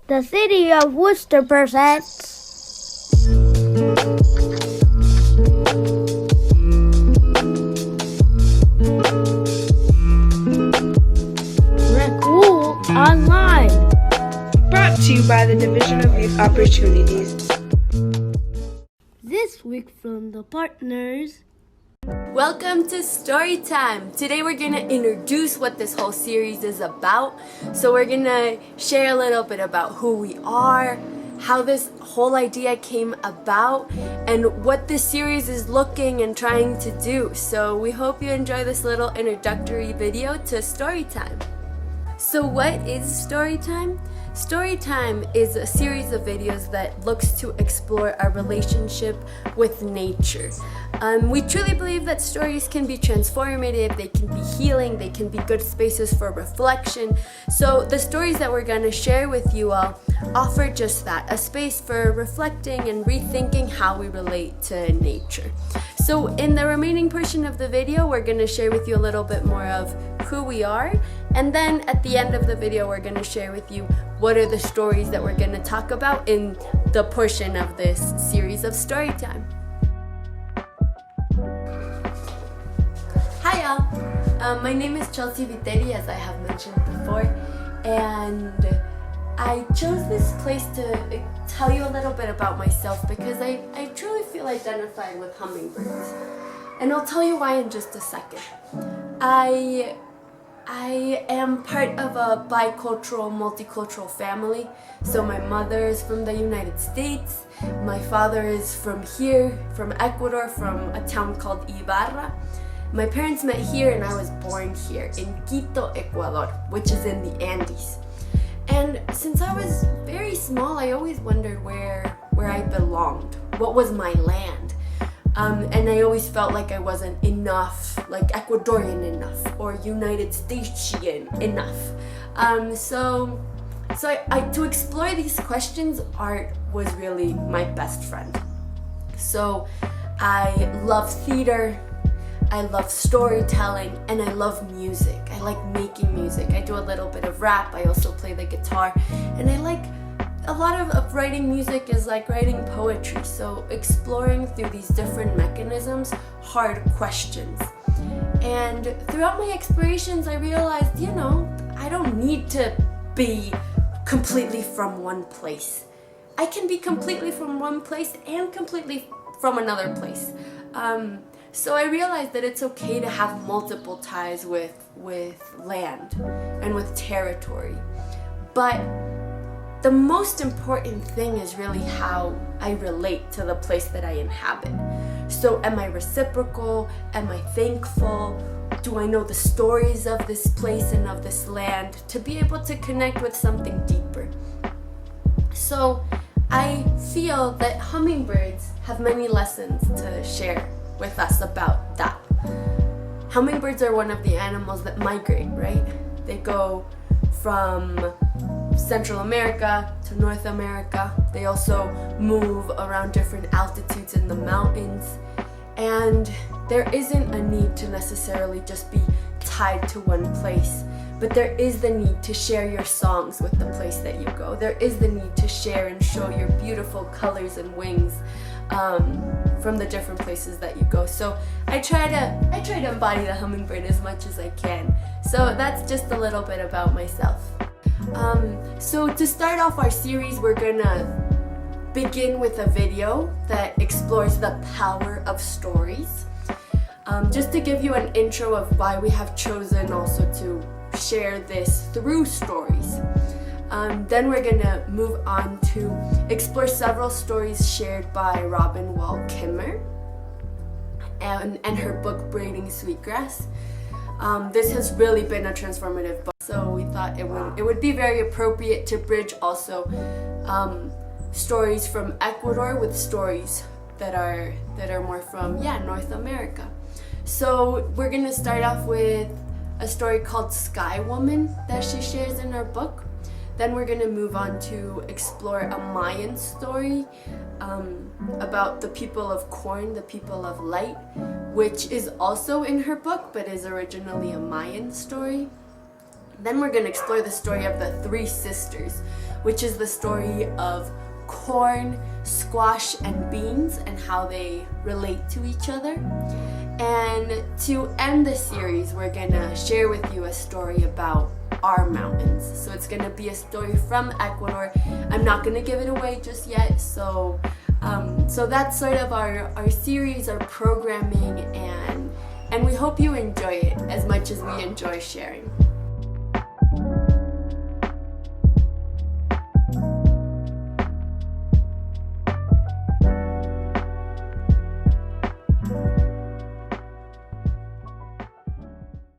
The City of Worcester presents Cool Online. Brought to you by the Division of Youth Opportunities. This week from the partners. Welcome to Storytime. Today we're going to introduce what this whole series is about. So we're going to share a little bit about who we are, how this whole idea came about, and what this series is looking and trying to do. So we hope you enjoy this little introductory video to Storytime. So what is Storytime? Storytime is a series of videos that looks to explore our relationship with nature. We truly believe that stories can be transformative, they can be healing, they can be good spaces for reflection. So the stories that we're going to share with you all offer just that, a space for reflecting and rethinking how we relate to nature. So in the remaining portion of the video, we're going to share with you a little bit more of who we are. And then at the end of the video, we're going to share with you what are the stories that we're going to talk about in the portion of this series of Storytime. Hi y'all, my name is Chelsea Viteri, as I have mentioned before, and I chose this place to tell you a little bit about myself because I truly feel identified with hummingbirds, and I'll tell you why in just a second. I am part of a bicultural, multicultural family. So my mother is from the United States, my father is from here, from Ecuador, from a town called Ibarra. My parents met here and I was born here in Quito, Ecuador, which is in the Andes. And since I was very small, I always wondered where I belonged, what was my land. And I always felt like I wasn't enough, like Ecuadorian enough, or United Statesian enough. So to explore these questions, art was really my best friend. So I love theater, I love storytelling, and I love music. I like making music. I do a little bit of rap, I also play the guitar, and I like a lot of writing music is like writing poetry, so exploring through these different mechanisms, hard questions. And throughout my explorations, I realized, I don't need to be completely from one place. I can be completely from one place and completely from another place. So I realized that it's okay to have multiple ties with land and with territory. But the most important thing is really how I relate to the place that I inhabit. So am I reciprocal? Am I thankful? Do I know the stories of this place and of this land to be able to connect with something deeper? So I feel that hummingbirds have many lessons to share with us about that. Hummingbirds are one of the animals that migrate, right? They go from Central America to North America. They also move around different altitudes in the mountains. And there isn't a need to necessarily just be tied to one place, but there is the need to share your songs with the place that you go. There is the need to share and show your beautiful colors and wings from the different places that you go. So I try to embody the hummingbird as much as I can. So that's just a little bit about myself. So to start off our series, we're gonna begin with a video that explores the power of stories. Just to give you an intro of why we have chosen also to share this through stories. Then we're gonna move on to explore several stories shared by Robin Wall Kimmerer and her book Braiding Sweetgrass. This has really been a transformative book, so we thought it would be very appropriate to bridge also stories from Ecuador with stories that are more from North America. So we're gonna start off with a story called SKYWOMAN that she shares in her book. Then we're gonna move on to explore a Mayan story about the people of corn, the people of light, which is also in her book but is originally a Mayan story. Then we're going to explore the story of the three sisters, which is the story of corn, squash, and beans and how they relate to each other. And to end the series, we're gonna share with you a story about our mountains. So it's gonna be a story from Ecuador. I'm not gonna give it away just yet, so that's sort of our series, our programming, and we hope you enjoy it as much as we enjoy sharing.